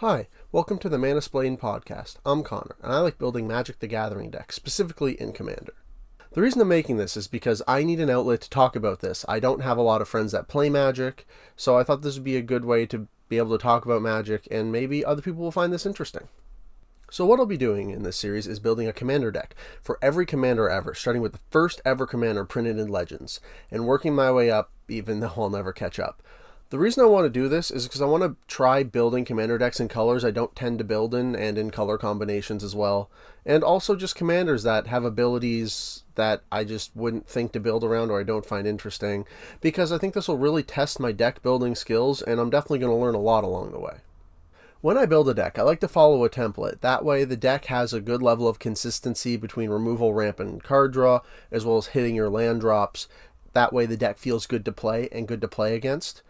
Hi, welcome to the Manasplained podcast. I'm Connor, and I like building Magic the Gathering decks, specifically in Commander. The reason I'm making this is because I need an outlet to talk about this. I don't have a lot of friends that play Magic, so I thought this would be a good way to be able to talk about Magic, and maybe other people will find this interesting. So what I'll be doing in this series is building a Commander deck for every Commander ever, starting with the first ever Commander printed in Legends, and working my way up, even though I'll never catch up. The reason I want to do this is because I want to try building Commander decks in colors I don't tend to build in, and in color combinations as well. And also just Commanders that have abilities that I just wouldn't think to build around or I don't find interesting, because I think this will really test my deck building skills, and I'm definitely going to learn a lot along the way. When I build a deck, I like to follow a template. That way the deck has a good level of consistency between removal, ramp, and card draw, as well as hitting your land drops. That way the deck feels good to play and good to play against.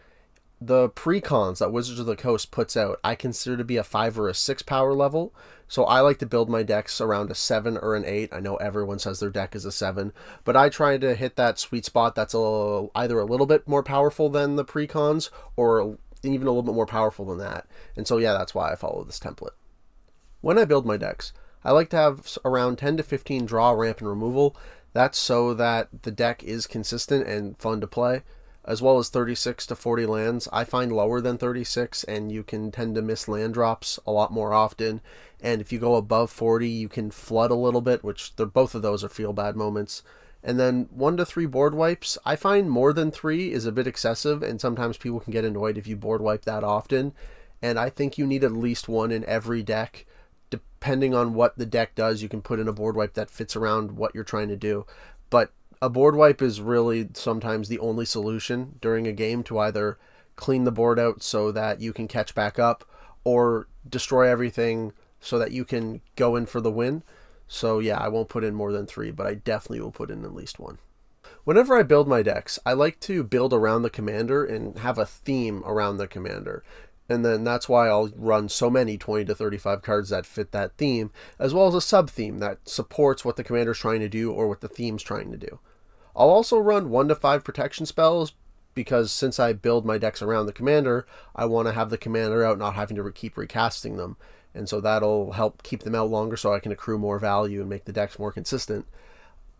The precons that Wizards of the Coast puts out, I consider to be a 5 or a 6 power level, so I like to build my decks around a 7 or an 8. I know everyone says their deck is a 7, but I try to hit that sweet spot that's either a little bit more powerful than the precons, or even a little bit more powerful than that. And so yeah, that's why I follow this template. When I build my decks, I like to have around 10 to 15 draw, ramp, and removal. That's so that the deck is consistent and fun to play, as well as 36 to 40 lands. I find lower than 36, and you can tend to miss land drops a lot more often. And if you go above 40, you can flood a little bit, which both of those are feel bad moments. And then 1 to 3 board wipes. I find more than 3 is a bit excessive, and sometimes people can get annoyed if you board wipe that often. And I think you need at least 1 in every deck. Depending on what the deck does, you can put in a board wipe that fits around what you're trying to do. But a board wipe is really sometimes the only solution during a game to either clean the board out so that you can catch back up, or destroy everything so that you can go in for the win. So yeah, I won't put in more than 3, but I definitely will put in at least 1. Whenever I build my decks, I like to build around the commander and have a theme around the commander. And then that's why I'll run so many 20 to 35 cards that fit that theme, as well as a sub-theme that supports what the commander's trying to do or what the theme's trying to do. I'll also run 1 to 5 protection spells, because since I build my decks around the commander, I want to have the commander out, not having to keep recasting them. And so that'll help keep them out longer so I can accrue more value and make the decks more consistent.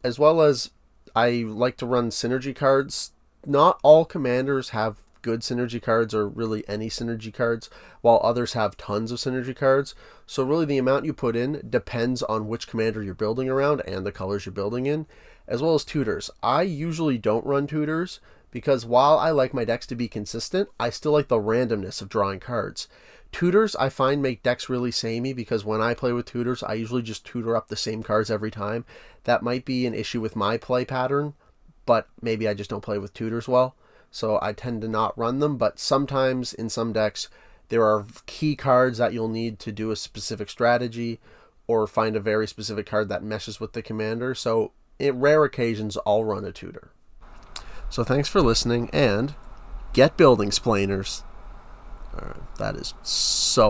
As well as I like to run synergy cards. Not all commanders have good synergy cards, or really any synergy cards, while others have tons of synergy cards. So really the amount you put in depends on which commander you're building around and the colors you're building in, as well as tutors. I usually don't run tutors, because while I like my decks to be consistent, I still like the randomness of drawing cards. Tutors I find make decks really samey, because when I play with tutors, I usually just tutor up the same cards every time. That might be an issue with my play pattern, but maybe I just don't play with tutors well, so I tend to not run them. But sometimes in some decks, there are key cards that you'll need to do a specific strategy, or find a very specific card that meshes with the commander. So in rare occasions, I'll run a tutor. So thanks for listening, and get building, splainers. Alright, that is so